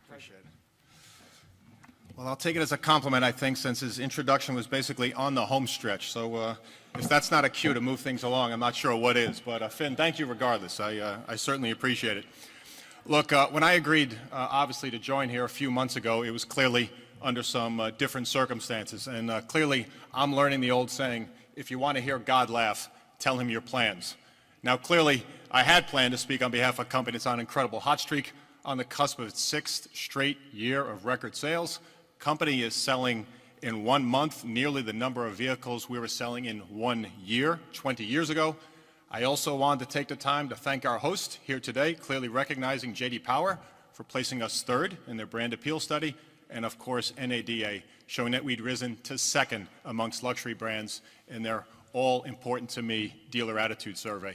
Appreciate it. Well, I'll take it as a compliment, I think, since his introduction was basically on the home stretch. So if that's not a cue to move things along, I'm not sure what is. But Finn, thank you regardless. I certainly appreciate it. Look, when I agreed, obviously, to join here a few months ago, it was clearly under some different circumstances. And clearly, I'm learning the old saying, if you want to hear God laugh, tell him your plans. Now, clearly, I had planned to speak on behalf of a company that's on an incredible hot streak, on the cusp of its 6th straight year of record sales. Company is selling in 1 month nearly the number of vehicles we were selling in 1 year, 20 years ago. I also wanted to take the time to thank our host here today, clearly recognizing J.D. Power for placing us 3rd in their brand appeal study, and of course NADA, showing that we'd risen to 2nd amongst luxury brands in their all-important-to-me dealer attitude survey.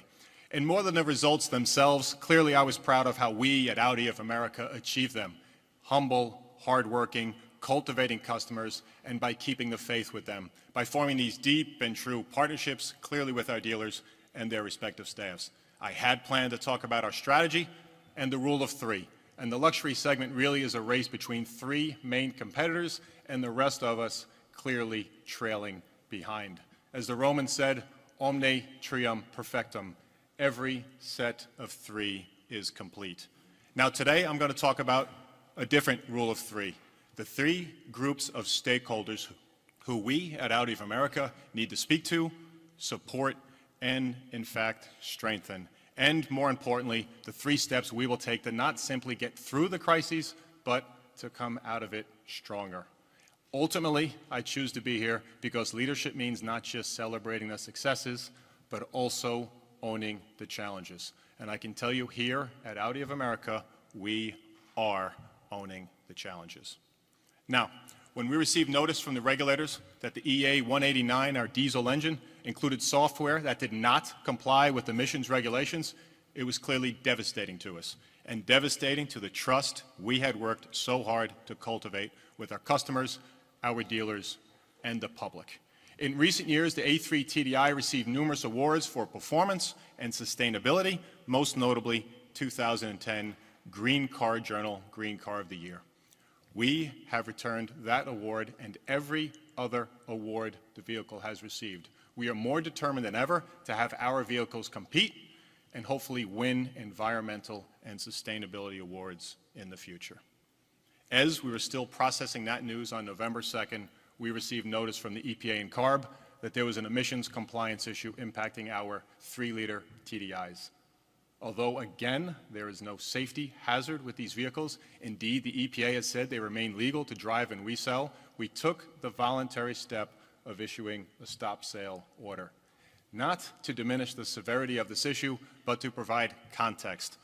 And more than the results themselves, clearly I was proud of how we at Audi of America achieved them. Humble, hardworking, cultivating customers, and by keeping the faith with them, by forming these deep and true partnerships, clearly with our dealers and their respective staffs. I had planned to talk about our strategy and the rule of 3. And the luxury segment really is a race between 3 main competitors and the rest of us clearly trailing behind. As the Romans said, omne trium perfectum. Every set of 3 is complete. Now today I'm going to talk about a different rule of 3. The 3 groups of stakeholders who we at Audi of America need to speak to, support, and in fact strengthen. And more importantly, the 3 steps we will take to not simply get through the crises, but to come out of it stronger. Ultimately, I choose to be here because leadership means not just celebrating the successes, but also owning the challenges. And I can tell you here at Audi of America, we are owning the challenges. Now, when we received notice from the regulators that the EA 189, our diesel engine, included software that did not comply with emissions regulations, it was clearly devastating to us, and devastating to the trust we had worked so hard to cultivate with our customers, our dealers, and the public. In recent years, the A3 TDI received numerous awards for performance and sustainability, most notably 2010 Green Car Journal Green Car of the Year. We have returned that award and every other award the vehicle has received. We are more determined than ever to have our vehicles compete and hopefully win environmental and sustainability awards in the future. As we were still processing that news on November 2nd, we received notice from the EPA and CARB that there was an emissions compliance issue impacting our 3-liter TDIs. Although, again, there is no safety hazard with these vehicles, indeed, the EPA has said they remain legal to drive and resell, we took the voluntary step of issuing a stop sale order. Not to diminish the severity of this issue, but to provide context.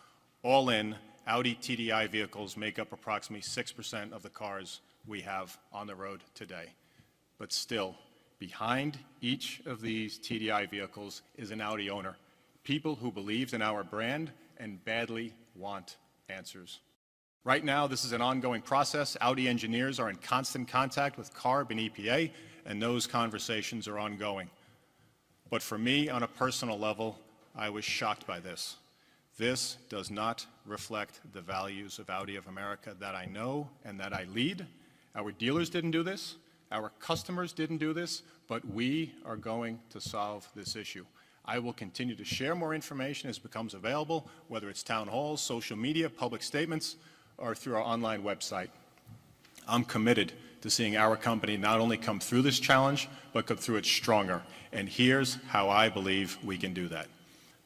All in, Audi TDI vehicles make up approximately 6% of the cars we have on the road today. But still, behind each of these TDI vehicles is an Audi owner. People who believed in our brand and badly want answers. Right now, this is an ongoing process. Audi engineers are in constant contact with CARB and EPA, and those conversations are ongoing. But for me, on a personal level, I was shocked by this. This does not reflect the values of Audi of America that I know and that I lead. Our dealers didn't do this, our customers didn't do this, but we are going to solve this issue. I will continue to share more information as it becomes available, whether it's town halls, social media, public statements, or through our online website. I'm committed to seeing our company not only come through this challenge, but come through it stronger. And here's how I believe we can do that.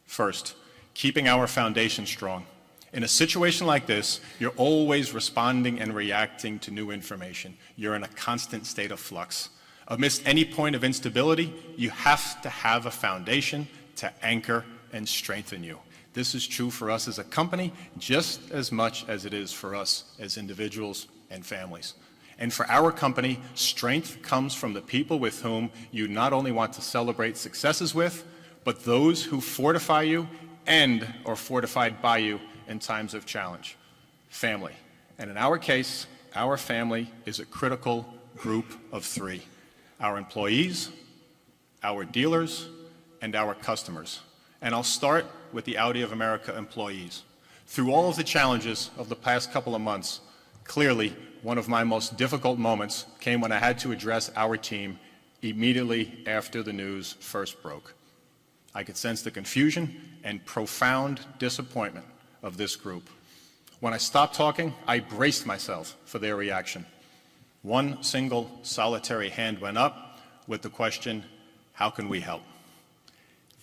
First, keeping our foundation strong. In a situation like this, you're always responding and reacting to new information. You're in a constant state of flux. Amidst any point of instability, you have to have a foundation to anchor and strengthen you. This is true for us as a company just as much as it is for us as individuals and families. And for our company, strength comes from the people with whom you not only want to celebrate successes with, but those who fortify you and are fortified by you in times of challenge. Family. And in our case, our family is a critical group of 3. Our employees, our dealers, and our customers. And I'll start with the Audi of America employees. Through all of the challenges of the past couple of months, Clearly, one of my most difficult moments came when I had to address our team immediately after the news first broke. I could sense the confusion and profound disappointment of this group. When I stopped talking, I braced myself for their reaction. One single solitary hand went up with the question, how can we help?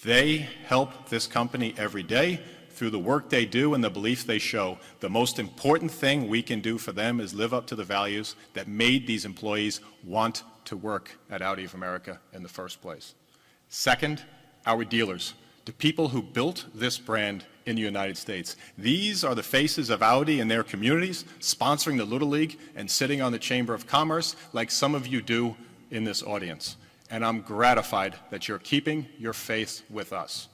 They help this company every day through the work they do and the belief they show. The most important thing we can do for them is live up to the values that made these employees want to work at Audi of America in the first place. Second, our dealers, the people who built this brand in the United States. These are the faces of Audi in their communities, sponsoring the Little League and sitting on the Chamber of Commerce like some of you do in this audience. And I'm gratified that you're keeping your faith with us.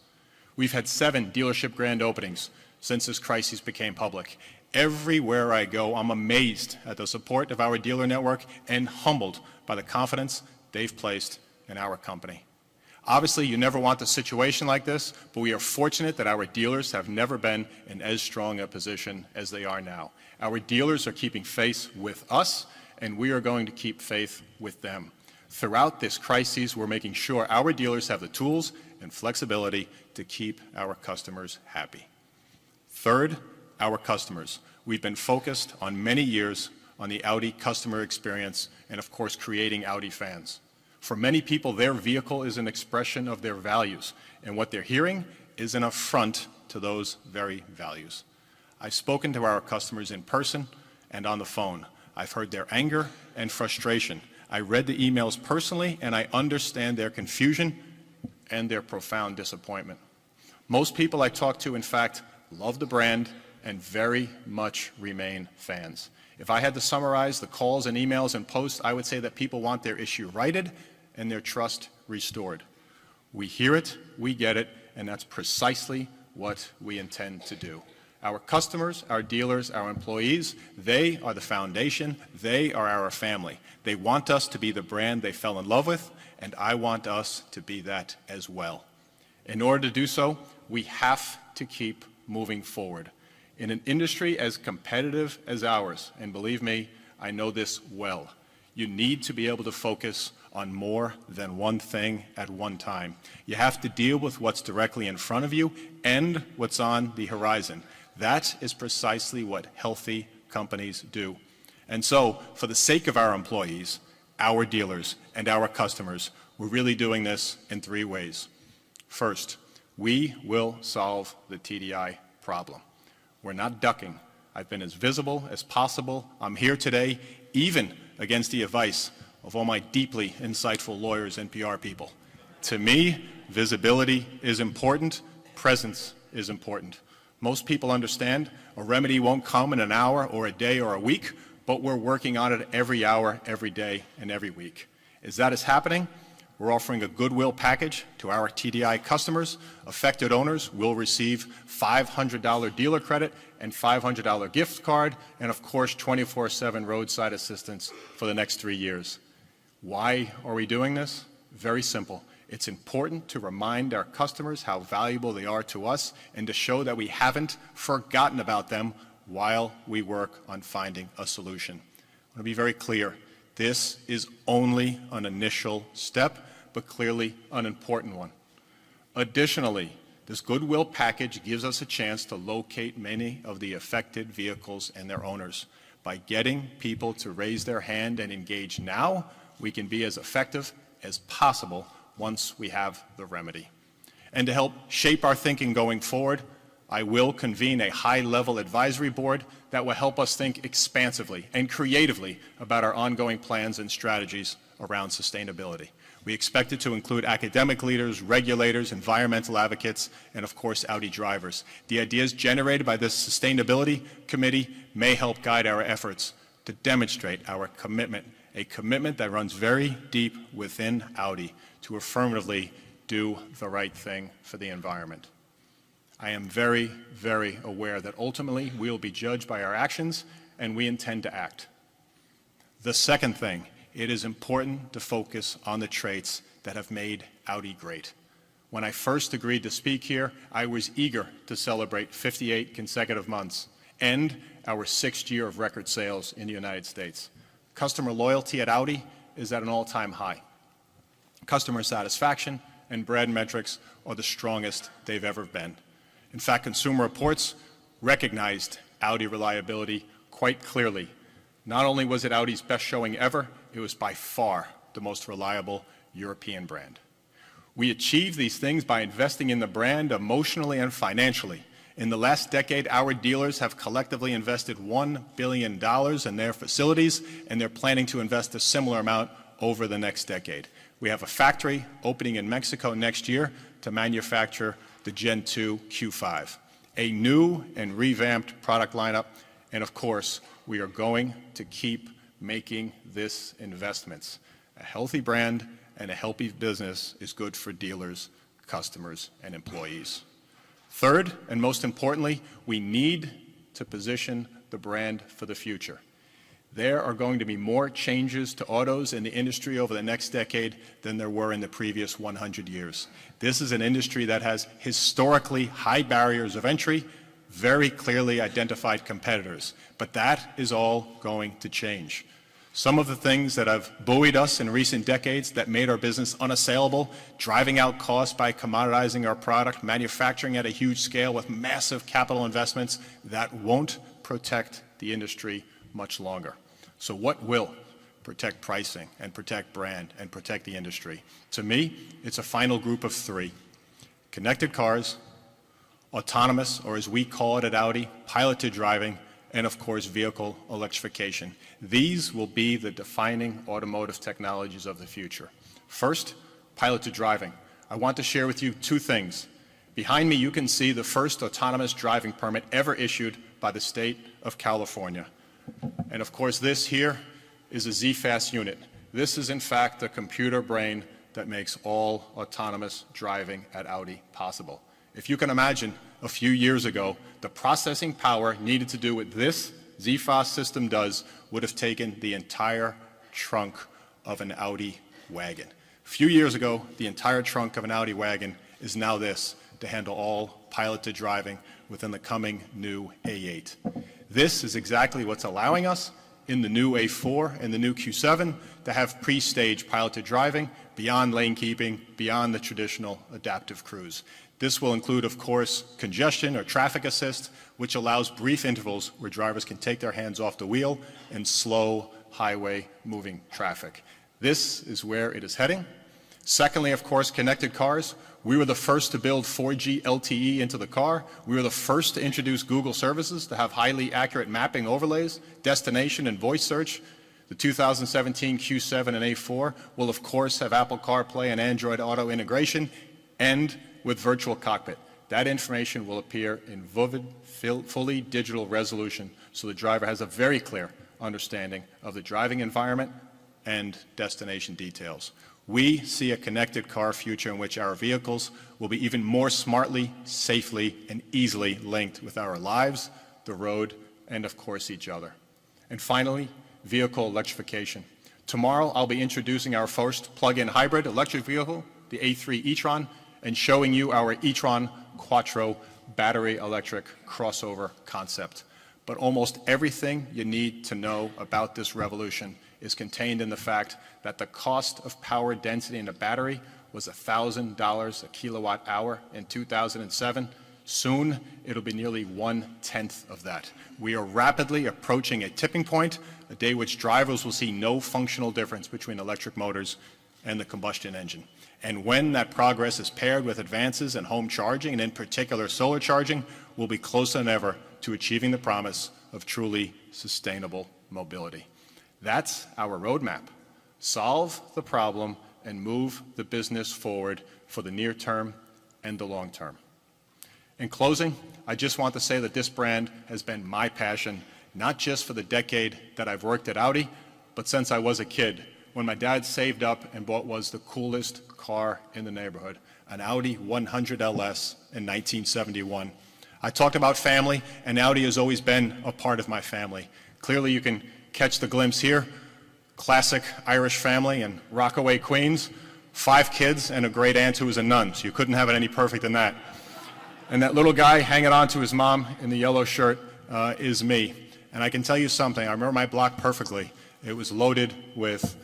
We've had 7 dealership grand openings since this crisis became public. Everywhere I go, I'm amazed at the support of our dealer network and humbled by the confidence they've placed in our company. Obviously, you never want a situation like this, but we are fortunate that our dealers have never been in as strong a position as they are now. Our dealers are keeping faith with us, and we are going to keep faith with them. Throughout this crisis, we're making sure our dealers have the tools and flexibility to keep our customers happy. Third, our customers. We've been focused on many years on the Audi customer experience and, of course, creating Audi fans. For many people, their vehicle is an expression of their values, and what they're hearing is an affront to those very values. I've spoken to our customers in person and on the phone. I've heard their anger and frustration. I read the emails personally, and I understand their confusion and their profound disappointment. Most people I talk to, in fact, love the brand and very much remain fans. If I had to summarize the calls and emails and posts, I would say that people want their issue righted and their trust restored. We hear it, we get it, and that's precisely what we intend to do. Our customers, our dealers, our employees, they are the foundation, they are our family. They want us to be the brand they fell in love with, and I want us to be that as well. In order to do so, we have to keep moving forward. In an industry as competitive as ours, and believe me, I know this well, you need to be able to focus on more than one thing at one time. You have to deal with what's directly in front of you and what's on the horizon. That is precisely what healthy companies do. And so, for the sake of our employees, our dealers, and our customers, we're really doing this in 3 ways. First, we will solve the TDI problem. We're not ducking. I've been as visible as possible. I'm here today, even against the advice of all my deeply insightful lawyers and PR people. To me, visibility is important, presence is important. Most people understand a remedy won't come in an hour or a day or a week, but we're working on it every hour, every day, and every week. As that is happening, we're offering a goodwill package to our TDI customers. Affected owners will receive $500 dealer credit and $500 gift card, and of course 24/7 roadside assistance for the next 3 years. Why are we doing this? Very simple. It's important to remind our customers how valuable they are to us and to show that we haven't forgotten about them while we work on finding a solution. I want to be very clear. This is only an initial step, but clearly an important one. Additionally, this goodwill package gives us a chance to locate many of the affected vehicles and their owners. By getting people to raise their hand and engage now, we can be as effective as possible once we have the remedy. And to help shape our thinking going forward, I will convene a high-level advisory board that will help us think expansively and creatively about our ongoing plans and strategies around sustainability. We expect it to include academic leaders, regulators, environmental advocates, and of course, Audi drivers. The ideas generated by this sustainability committee may help guide our efforts to demonstrate our commitment, a commitment that runs very deep within Audi to affirmatively do the right thing for the environment. I am very, very aware that ultimately we will be judged by our actions, and we intend to act. The second thing, it is important to focus on the traits that have made Audi great. When I first agreed to speak here, I was eager to celebrate 58 consecutive months and our 6th year of record sales in the United States. Customer loyalty at Audi is at an all-time high. Customer satisfaction and brand metrics are the strongest they've ever been. In fact, Consumer Reports recognized Audi reliability quite clearly. Not only was it Audi's best showing ever, it was by far the most reliable European brand. We achieved these things by investing in the brand emotionally and financially. In the last decade, our dealers have collectively invested $1 billion in their facilities, and they're planning to invest a similar amount over the next decade. We have a factory opening in Mexico next year to manufacture the Gen 2 Q5, a new and revamped product lineup, and of course, we are going to keep making this investments. A healthy brand and a healthy business is good for dealers, customers, and employees. Third, and most importantly, we need to position the brand for the future. There are going to be more changes to autos in the industry over the next decade than there were in the previous 100 years. This is an industry that has historically high barriers of entry, very clearly identified competitors, but that is all going to change. Some of the things that have buoyed us in recent decades that made our business unassailable, driving out costs by commoditizing our product, manufacturing at a huge scale with massive capital investments, that won't protect the industry much longer. So what will protect pricing and protect brand and protect the industry? To me, it's a final group of three: connected cars, autonomous, or as we call it at Audi, piloted driving, and of course, vehicle electrification. These will be the defining automotive technologies of the future. First, piloted driving. I want to share with you two things. Behind me, you can see the first autonomous driving permit ever issued by the state of California. And of course, this here is a Z-Fast unit. This is in fact the computer brain that makes all autonomous driving at Audi possible. If you can imagine, a few years ago, the processing power needed to do what this Z-Fast system does would have taken the entire trunk of an Audi wagon. A few years ago, the entire trunk of an Audi wagon is now this, to handle all piloted driving within the coming new A8. This is exactly what's allowing us in the new A4 and the new Q7 to have pre-stage piloted driving beyond lane keeping, beyond the traditional adaptive cruise. This will include, of course, congestion or traffic assist, which allows brief intervals where drivers can take their hands off the wheel and slow highway moving traffic. This is where it is heading. Secondly, of course, connected cars. We were the first to build 4G LTE into the car. We were the first to introduce Google services to have highly accurate mapping overlays, destination and voice search. The 2017 Q7 and A4 will, of course, have Apple CarPlay and Android Auto integration, and with virtual cockpit. That information will appear in vivid, fully digital resolution, so the driver has a very clear understanding of the driving environment and destination details. We see a connected car future in which our vehicles will be even more smartly, safely, and easily linked with our lives, the road, and of course each other. And finally, vehicle electrification. Tomorrow I'll be introducing our first plug-in hybrid electric vehicle, the A3 e-tron, and showing you our e-tron Quattro battery electric crossover concept. But almost everything you need to know about this revolution is contained in the fact that the cost of power density in a battery was $1,000 a kilowatt hour in 2007. Soon, it'll be nearly 1/10 of that. We are rapidly approaching a tipping point, a day which drivers will see no functional difference between electric motors and the combustion engine. And when that progress is paired with advances in home charging, and in particular solar charging, we'll be closer than ever to achieving the promise of truly sustainable mobility. That's our roadmap. Solve the problem and move the business forward for the near term and the long term. In closing, I just want to say that this brand has been my passion, not just for the decade that I've worked at Audi, but since I was a kid, when my dad saved up and bought what was the coolest car in the neighborhood, an Audi 100 LS in 1971. I talked about family, and Audi has always been a part of my family. Clearly, you can catch the glimpse here. Classic Irish family in Rockaway, Queens. 5 kids and a great aunt who was a nun, so you couldn't have it any perfect than that. And that little guy hanging on to his mom in the yellow shirt, is me. And I can tell you something, I remember my block perfectly. It was loaded with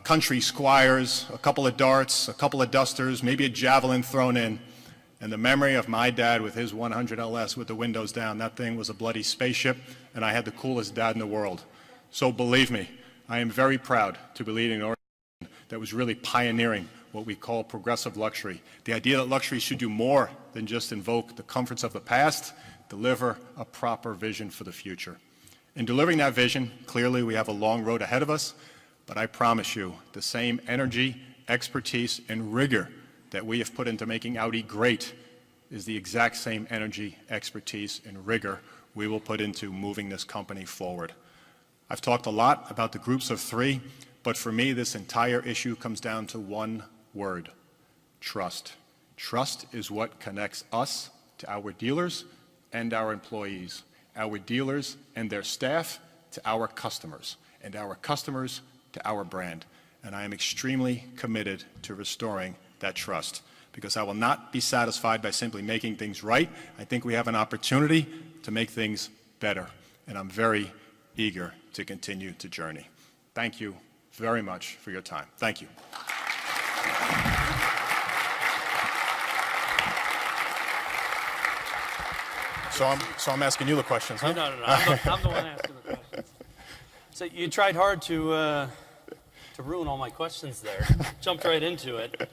country squires, a couple of darts, a couple of dusters, maybe a javelin thrown in. And the memory of my dad with his 100 LS with the windows down, that thing was a bloody spaceship, and I had the coolest dad in the world. So believe me, I am very proud to be leading an organization that was really pioneering what we call progressive luxury. The idea that luxury should do more than just invoke the comforts of the past, deliver a proper vision for the future. In delivering that vision, clearly we have a long road ahead of us, but I promise you, the same energy, expertise, and rigor that we have put into making Audi great is the exact same energy, expertise, and rigor we will put into moving this company forward. I've talked a lot about the groups of three, but for me, this entire issue comes down to one word: trust. Trust is what connects us to our dealers and our employees, our dealers and their staff to our customers, and our customers to our brand. And I am extremely committed to restoring that trust, because I will not be satisfied by simply making things right. I think we have an opportunity to make things better, and I'm very eager to continue to journey. Thank you very much for your time. Thank you. So I'm asking you the questions, huh? No. I'm the one asking the questions. So you tried hard to ruin all my questions there. Jumped right into it.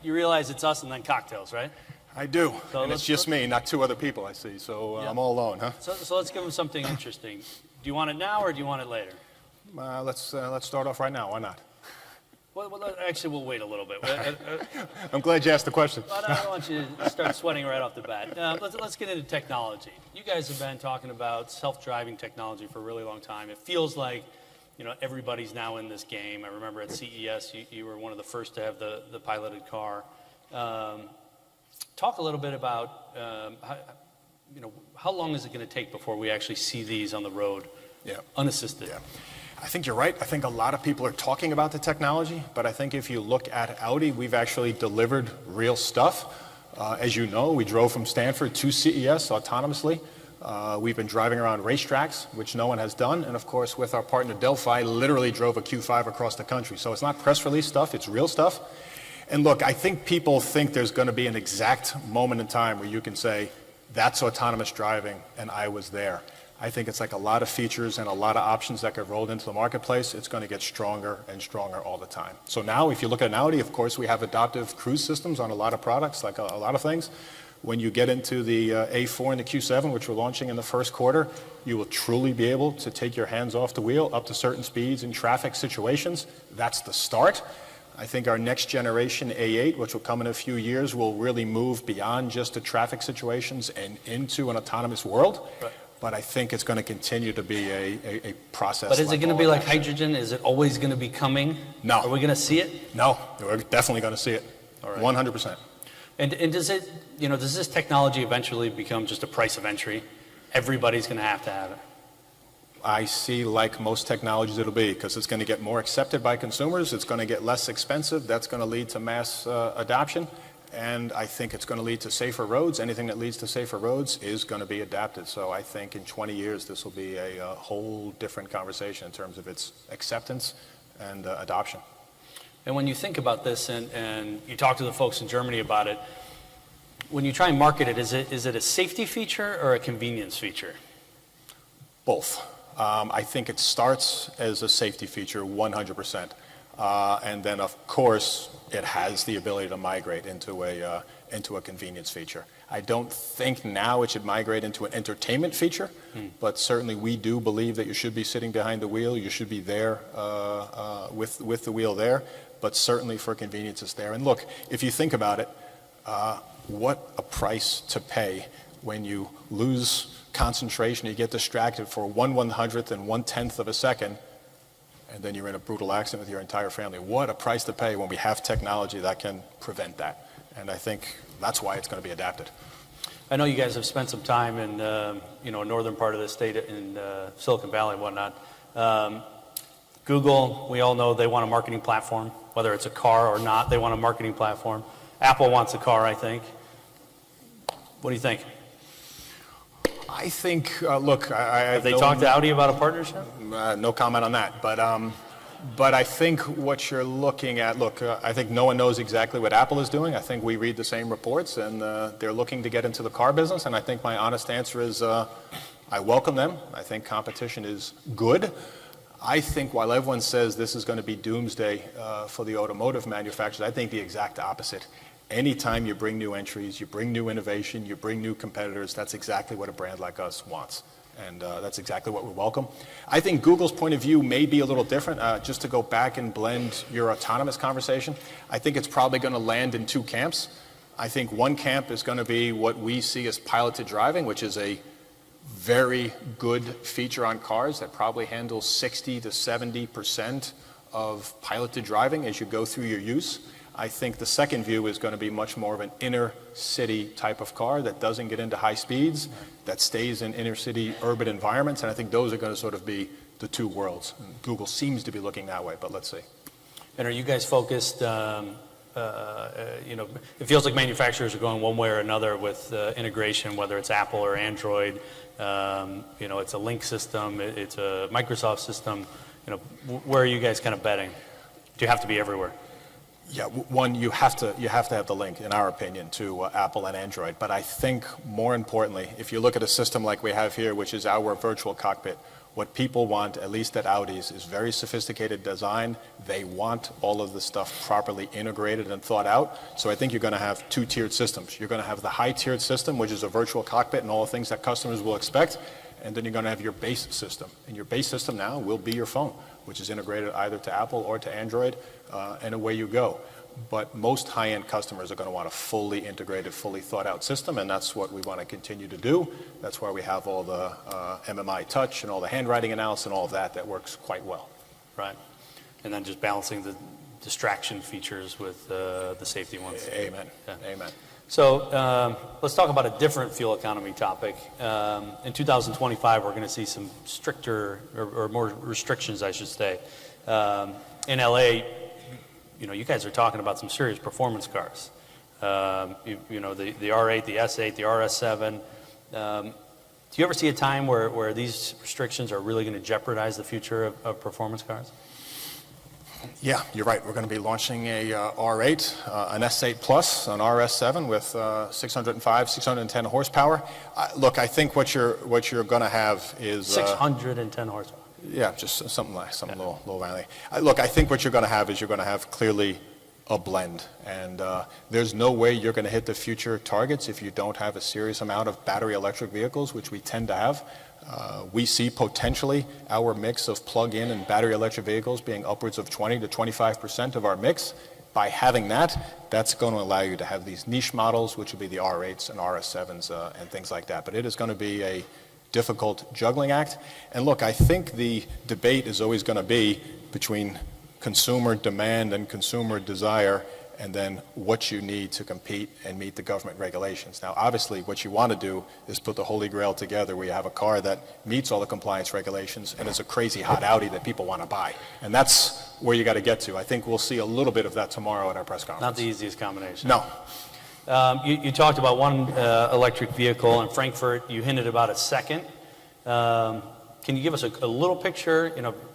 You realize it's us and then cocktails, right? I do, So and it's just me, not two other people I see, so Yeah. I'm all alone, huh? So let's give them something interesting. Do you want it now or do you want it later? Let's start off right now. Why not? Well, actually, we'll wait a little bit. I'm glad you asked the question. I don't want you to start sweating right off the bat. Let's get into technology. You guys have been talking about self-driving technology for a really long time. It feels like, everybody's now in this game. I remember at CES, you were one of the first to have the piloted car. Talk a little bit about, how long is it going to take before we actually see these on the road, unassisted? Yeah. I think you're right. I think a lot of people are talking about the technology, but I think if you look at Audi, we've actually delivered real stuff. As you know, we drove from Stanford to CES autonomously. We've been driving around racetracks, which no one has done, and of course with our partner Delphi, literally drove a Q5 across the country. So it's not press release stuff, it's real stuff. And look, I think people think there's going to be an exact moment in time where you can say, that's autonomous driving, and I was there. I think it's like a lot of features and a lot of options that get rolled into the marketplace. It's going to get stronger and stronger all the time. So now, if you look at an Audi, of course, we have adaptive cruise systems on a lot of products, like a lot of things. When you get into the A4 and the Q7, which we're launching in the first quarter, you will truly be able to take your hands off the wheel up to certain speeds in traffic situations. That's the start. I think our next generation A8, which will come in a few years, will really move beyond just the traffic situations and into an autonomous world. Right. But I think it's going to continue to be a process. But is it going to be like hydrogen? Is it always going to be coming? No. Are we going to see it? No, we're definitely going to see it. All right. 100%. And does it, does this technology eventually become just a price of entry? Everybody's going to have it. I see, like most technologies, it'll be, because it's going to get more accepted by consumers. It's going to get less expensive. That's going to lead to mass adoption. And I think it's going to lead to safer roads. Anything that leads to safer roads is going to be adapted. So I think in 20 years, this will be a whole different conversation in terms of its acceptance and adoption. And when you think about this, and you talk to the folks in Germany about it, when you try and market it, is it a safety feature or a convenience feature? Both. I think it starts as a safety feature, 100%. And then, of course, it has the ability to migrate into a convenience feature. I don't think now it should migrate into an entertainment feature, but certainly we do believe that you should be sitting behind the wheel. You should be there with the wheel there, but certainly for convenience it's there. And look, if you think about it, what a price to pay when you lose concentration, you get distracted for 1/100th and 1/10th of a second, and then you're in a brutal accident with your entire family. What a price to pay when we have technology that can prevent that. And I think that's why it's going to be adapted. I know you guys have spent some time in, northern part of the state in Silicon Valley and whatnot. Google, we all know they want a marketing platform, whether it's a car or not, they want a marketing platform. Apple wants a car, I think. What do you think? I think, look, I Have they talked to Audi about a partnership? No comment on that, but I think what you're looking at, look, I think no one knows exactly what Apple is doing. I think we read the same reports, and they're looking to get into the car business, and I think my honest answer is I welcome them. I think competition is good. I think while everyone says this is going to be doomsday for the automotive manufacturers, I think the exact opposite. Anytime you bring new entries, you bring new innovation, you bring new competitors, that's exactly what a brand like us wants. And that's exactly what we welcome. I think Google's point of view may be a little different. Just to go back and blend your autonomous conversation, I think it's probably going to land in two camps. I think one camp is going to be what we see as piloted driving, which is a very good feature on cars that probably handles 60 to 70% of piloted driving as you go through your use. I think the second view is going to be much more of an inner city type of car that doesn't get into high speeds, that stays in inner city urban environments, and I think those are going to sort of be the two worlds. And Google seems to be looking that way, but let's see. And are you guys focused, it feels like manufacturers are going one way or another with integration, whether it's Apple or Android. It's a Link system, it's a Microsoft system. Where are you guys kind of betting? Do you have to be everywhere? Yeah, one, you have to have the link, in our opinion, to Apple and Android. But I think more importantly, if you look at a system like we have here, which is our virtual cockpit, what people want, at least at Audi's, is very sophisticated design. They want all of the stuff properly integrated and thought out. So I think you're going to have two-tiered systems. You're going to have the high-tiered system, which is a virtual cockpit and all the things that customers will expect. And then you're going to have your base system. And your base system now will be your phone, which is integrated either to Apple or to Android, and away you go. But most high-end customers are going to want a fully integrated, fully thought-out system, and that's what we want to continue to do. That's why we have all the MMI touch and all the handwriting analysis and all of that works quite well. Right. And then just balancing the distraction features with the safety ones. Amen. Yeah. Amen. So let's talk about a different fuel economy topic. In 2025, we're going to see some stricter or more restrictions, I should say. In LA, you guys are talking about some serious performance cars. The R8, the S8, the RS7. Do you ever see a time where these restrictions are really going to jeopardize the future of performance cars? Yeah, you're right. We're going to be launching a R8, an S8 Plus, an RS7 with 605, 610 horsepower. Look, I think what you're going to have is 610 horsepower. Yeah, just something little roundly. Look, I think what you're going to have is you're going to have clearly a blend, and there's no way you're going to hit the future targets if you don't have a serious amount of battery electric vehicles, which we tend to have. We see potentially our mix of plug-in and battery electric vehicles being upwards of 20 to 25% of our mix. By having that, that's going to allow you to have these niche models, which will be the R8s and RS7s and things like that. But it is going to be a difficult juggling act. And look, I think the debate is always going to be between consumer demand and consumer desire, and then what you need to compete and meet the government regulations. Now, obviously, what you want to do is put the holy grail together where you have a car that meets all the compliance regulations and is a crazy hot Audi that people want to buy. And that's where you got to get to. I think we'll see a little bit of that tomorrow at our press conference. Not the easiest combination. No. You talked about one electric vehicle in Frankfurt. You hinted about a second. Can you give us a little picture,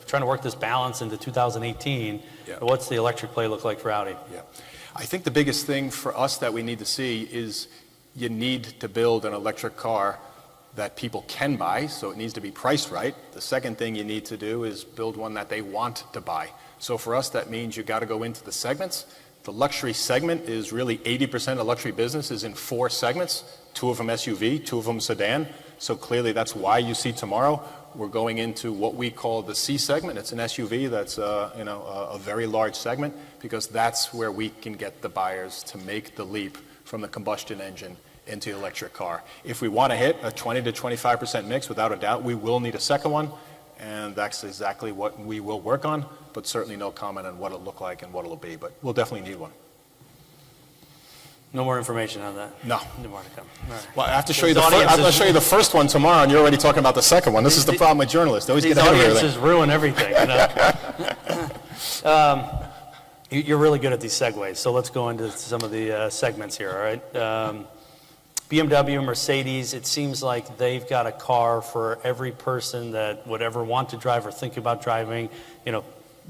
trying to work this balance into 2018? Yeah. What's the electric play look like for Audi? Yeah. I think the biggest thing for us that we need to see is you need to build an electric car that people can buy, so it needs to be priced right. The second thing you need to do is build one that they want to buy. So for us, that means you got to go into the segments. The luxury segment is really 80% of luxury business is in 4 segments, 2 of them SUV, 2 of them sedan. So clearly that's why you see tomorrow we're going into what we call the C segment. It's an SUV that's a very large segment, because that's where we can get the buyers to make the leap from the combustion engine into the electric car. If we want to hit a 20 to 25% mix, without a doubt, we will need a second one, and that's exactly what we will work on, but certainly no comment on what it'll look like and what it'll be, but we'll definitely need one. No more information on that? No. No more to come. All right. Well, I have to show you the first one tomorrow, and you're already talking about the second one. This is the problem with journalists. They always get ahead of everything. These audiences ruin everything. You're really good at these segues, so let's go into some of the segments here, all right? BMW, Mercedes, it seems like they've got a car for every person that would ever want to drive or think about driving,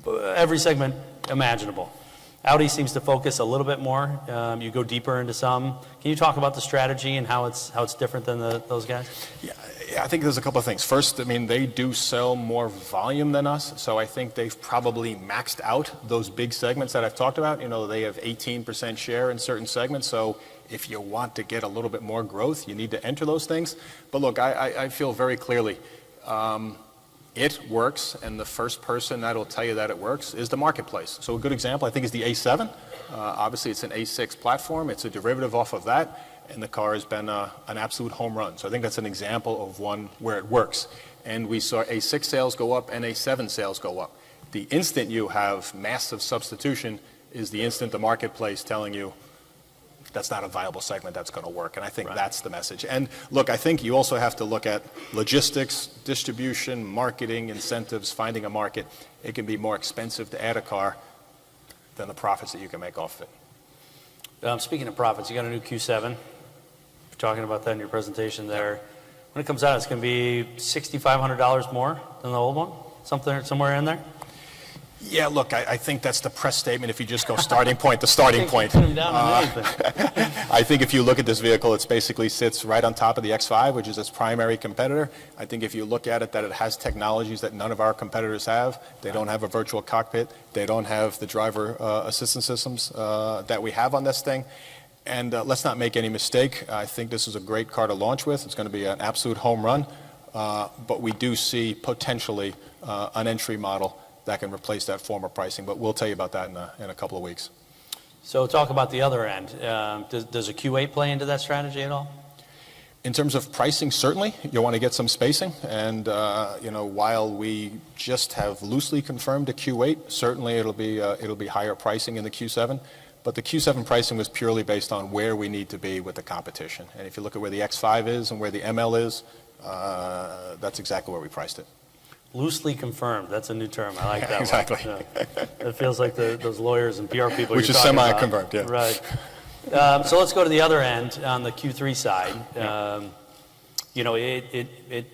every segment imaginable. Audi seems to focus a little bit more. You go deeper into some. Can you talk about the strategy and how it's different than those guys? Yeah, I think there's a couple of things. First, I mean, they do sell more volume than us, so I think they've probably maxed out those big segments that I've talked about. They have 18% share in certain segments, so if you want to get a little bit more growth, you need to enter those things. But look, I feel very clearly it works, and the first person that'll tell you that it works is the marketplace. So a good example, I think, is the A7. Obviously, it's an A6 platform. It's a derivative off of that, and the car has been an absolute home run. So I think that's an example of one where it works. And we saw A6 sales go up and A7 sales go up. The instant you have massive substitution is the instant the marketplace telling you that's not a viable segment that's going to work. And I think that's the message. And look, I think you also have to look at logistics, distribution, marketing, incentives, finding a market. It can be more expensive to add a car than the profits that you can make off of it. Speaking of profits, you got a new Q7. You're talking about that in your presentation there. When it comes out, it's going to be $6,500 more than the old one? Somewhere in there? Yeah, look, I think that's the press statement if you just go starting point to starting point. I think if you look at this vehicle, it basically sits right on top of the X5, which is its primary competitor. I think if you look at it, that it has technologies that none of our competitors have. They don't have a virtual cockpit. They don't have the driver assistance systems that we have on this thing. And let's not make any mistake. I think this is a great car to launch with. It's going to be an absolute home run. But we do see potentially an entry model that can replace that former pricing. But we'll tell you about that in a couple of weeks. So talk about the other end. Does a Q8 play into that strategy at all? In terms of pricing, certainly. You want to get some spacing. And, while we just have loosely confirmed a Q8, certainly it'll be higher pricing in the Q7. But the Q7 pricing was purely based on where we need to be with the competition. And if you look at where the X5 is and where the ML is, that's exactly where we priced it. Loosely confirmed. That's a new term. I like that Exactly. one. It feels like those lawyers and PR people Which you're is talking about. semi-confirmed, yeah. Right. So let's go to the other end on the Q3 side. It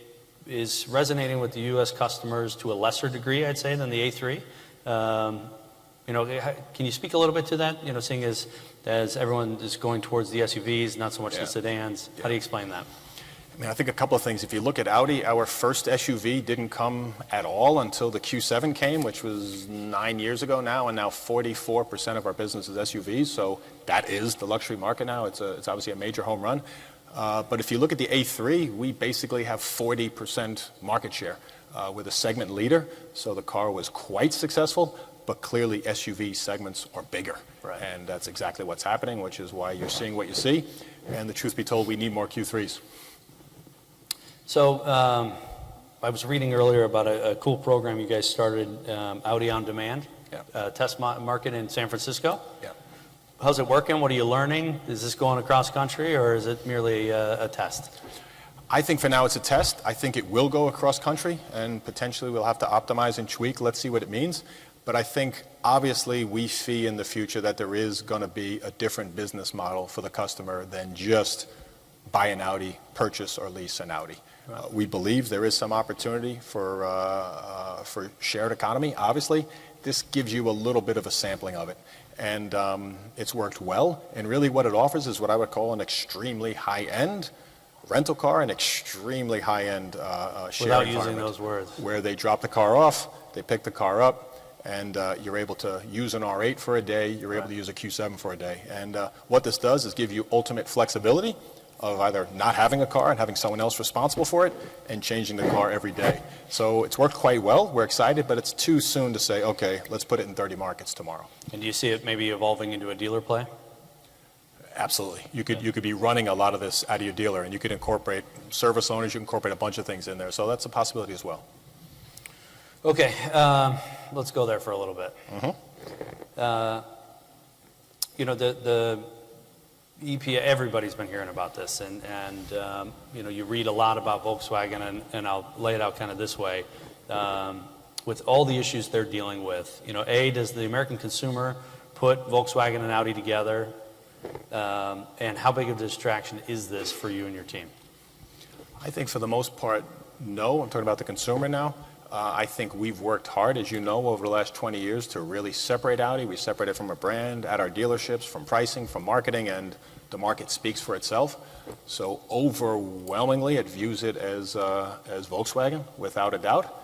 is resonating with the U.S. customers to a lesser degree, I'd say, than the A3. Can you speak a little bit to that? Seeing as everyone is going towards the SUVs, not so much the sedans. How do you explain that? I mean, I think a couple of things. If you look at Audi, our first SUV didn't come at all until the Q7 came, which was 9 years ago now, and now 44% of our business is SUVs. So that is the luxury market now. It's obviously a major home run. But if you look at the A3, we basically have 40% market share. We're the segment leader, so the car was quite successful. But clearly SUV segments are bigger. Right. And that's exactly what's happening, which is why you're seeing what you see. And the truth be told, we need more Q3s. So I was reading earlier about a cool program you guys started, Audi On Demand, test market in San Francisco. Yeah. How's it working? What are you learning? Is this going across country, or is it merely a test? I think for now it's a test. I think it will go across country, and potentially we'll have to optimize and tweak. Let's see what it means. But I think, obviously, we see in the future that there is going to be a different business model for the customer than just buy an Audi, purchase or lease an Audi. Right. We believe there is some opportunity for shared economy. Obviously, this gives you a little bit of a sampling of it. And it's worked well. And really what it offers is what I would call an extremely high-end rental car, an extremely high-end shared Without environment. using those words. Where they drop the car off, they pick the car up, and you're able to use an R8 for a day, you're able to use a Q7 for a day. And what this does is give you ultimate flexibility of either not having a car and having someone else responsible for it and changing the car every day. So it's worked quite well. We're excited, but it's too soon to say, okay, let's put it in 30 markets tomorrow. And do you see it maybe evolving into a dealer play? Absolutely. You could be running a lot of this out of your dealer, and you could incorporate service owners, you can incorporate a bunch of things in there. So that's a possibility as well. Okay, let's go there for a little bit. The EPA, everybody's been hearing about this, and you read a lot about Volkswagen, and I'll lay it out kind of this way. With all the issues they're dealing with, does the American consumer put Volkswagen and Audi together? And how big of a distraction is this for you and your team? I think for the most part, no. I'm talking about the consumer now. I think we've worked hard, as you know, over the last 20 years to really separate Audi. We separate it from a brand at our dealerships, from pricing, from marketing, and the market speaks for itself. So overwhelmingly, it views it as Volkswagen, without a doubt.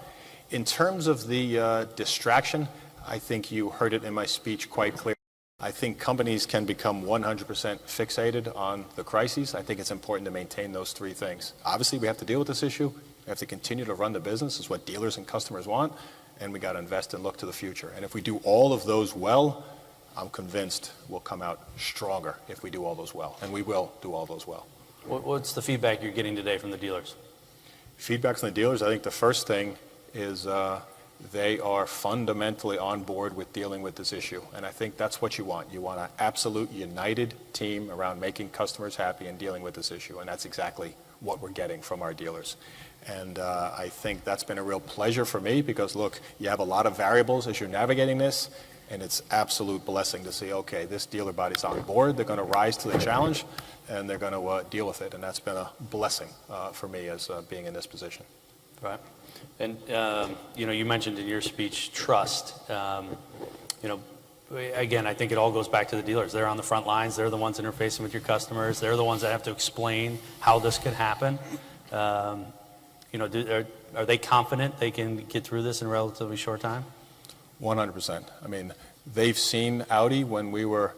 In terms of the distraction, I think you heard it in my speech quite clearly. I think companies can become 100% fixated on the crises. I think it's important to maintain those three things. Obviously, we have to deal with this issue. We have to continue to run the business, is what dealers and customers want, and we got to invest and look to the future. And if we do all of those well, I'm convinced we'll come out stronger if we do all those well, and we will do all those well. What's the feedback you're getting today from the dealers? Feedback from the dealers, I think the first thing is they are fundamentally on board with dealing with this issue. And I think that's what you want. You want an absolute united team around making customers happy and dealing with this issue. And that's exactly what we're getting from our dealers. And I think that's been a real pleasure for me because, look, you have a lot of variables as you're navigating this. And it's absolute blessing to see, okay, this dealer body's on board. They're going to rise to the challenge and they're going to deal with it. And that's been a blessing for me as being in this position. Right. And, you mentioned in your speech trust. Again, I think it all goes back to the dealers. They're on the front lines. They're the ones interfacing with your customers. They're the ones that have to explain how this could happen. Are they confident they can get through this in a relatively short time? 100%. I mean, they've seen Audi when we were,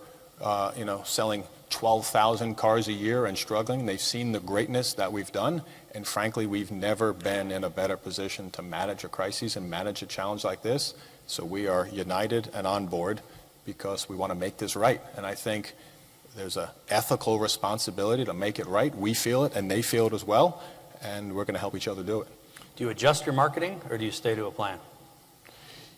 selling 12,000 cars a year and struggling. They've seen the greatness that we've done. And frankly, we've never been in a better position to manage a crisis and manage a challenge like this. So we are united and on board because we want to make this right. And I think there's an ethical responsibility to make it right. We feel it and they feel it as well. And we're going to help each other do it. Do you adjust your marketing or do you stay to a plan?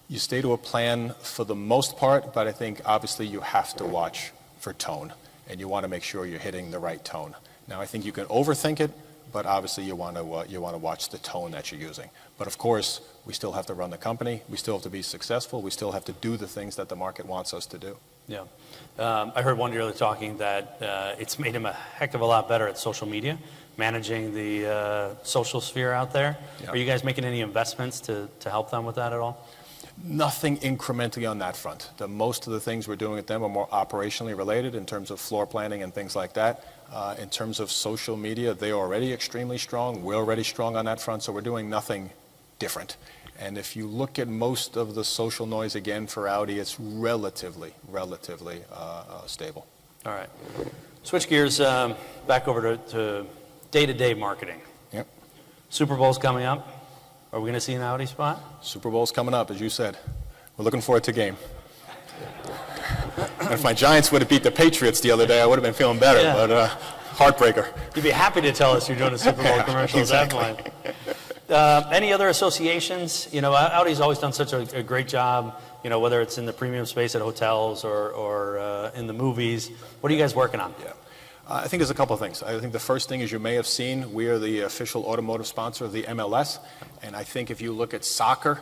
You stay to a plan for the most part, but I think obviously you have to watch for tone. And you want to make sure you're hitting the right tone. Now, I think you can overthink it, but obviously you want to watch the tone that you're using. But of course, we still have to run the company. We still have to be successful. We still have to do the things that the market wants us to do. Yeah. I heard one dealer talking that it's made him a heck of a lot better at social media, managing the social sphere out there. Yeah. Are you guys making any investments to help them with that at all? Nothing incrementally on that front. Most of the things we're doing with them are more operationally related in terms of floor planning and things like that. In terms of social media, they're already extremely strong. We're already strong on that front, so we're doing nothing different. And if you look at most of the social noise, again, for Audi, it's relatively stable. All right. Switch gears back over to day-to-day marketing. Yep. Super Bowl's coming up. Are we going to see an Audi spot? Super Bowl's coming up, as you said. We're looking forward to the game. And if my Giants would have beat the Patriots the other day, I would have been feeling better, yeah. But heartbreaker. You'd be happy to tell us you're doing a Super Bowl commercial exactly. at that point. Any other associations? Audi's always done such a great job, whether it's in the premium space at hotels or in the movies. What are you guys working on? Yeah. I think there's a couple of things. I think the first thing is you may have seen we are the official automotive sponsor of the MLS. And I think if you look at soccer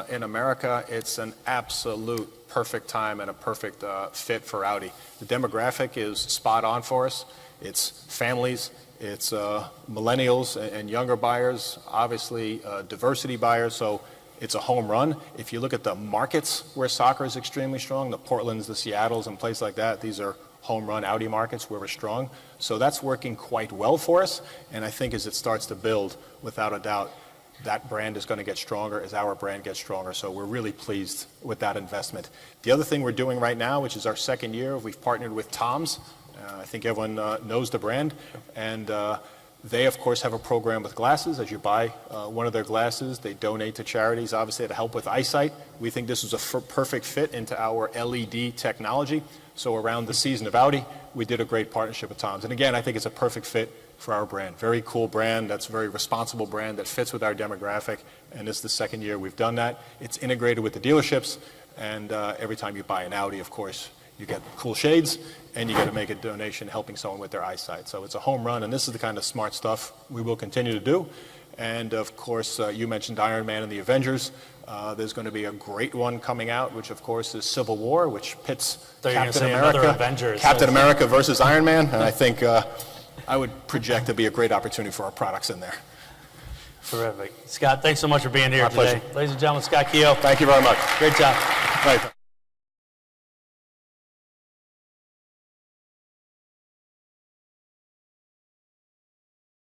in America, it's an absolute perfect time and a perfect fit for Audi. The demographic is spot on for us. It's families, it's millennials and younger buyers, obviously diversity buyers. So it's a home run. If you look at the markets where soccer is extremely strong, the Portlands, the Seattles, and places like that, these are home run Audi markets where we're strong. So that's working quite well for us. And I think as it starts to build, without a doubt, that brand is going to get stronger as our brand gets stronger. So we're really pleased with that investment. The other thing we're doing right now, which is our second year, we've partnered with Tom's. I think everyone knows the brand. And they, of course, have a program with glasses. As you buy one of their glasses, they donate to charities, obviously, to help with eyesight. We think this is a perfect fit into our LED technology. So around the season of Audi, we did a great partnership with Tom's. And again, I think it's a perfect fit for our brand. Very cool brand. That's a very responsible brand that fits with our demographic. And this is the second year we've done that. It's integrated with the dealerships. And every time you buy an Audi, of course, you get cool shades and you get to make a donation helping someone with their eyesight. So it's a home run. And this is the kind of smart stuff we will continue to do. And of course, you mentioned Iron Man and the Avengers. There's going to be a great one coming out, which of course is Civil War, which pits Captain America versus Iron Man. And I think I would project to be a great opportunity for our products in there. Terrific. Scott, thanks so much for being here My today. pleasure. Ladies and gentlemen, Scott Keogh. Thank you very much. Great job. Right.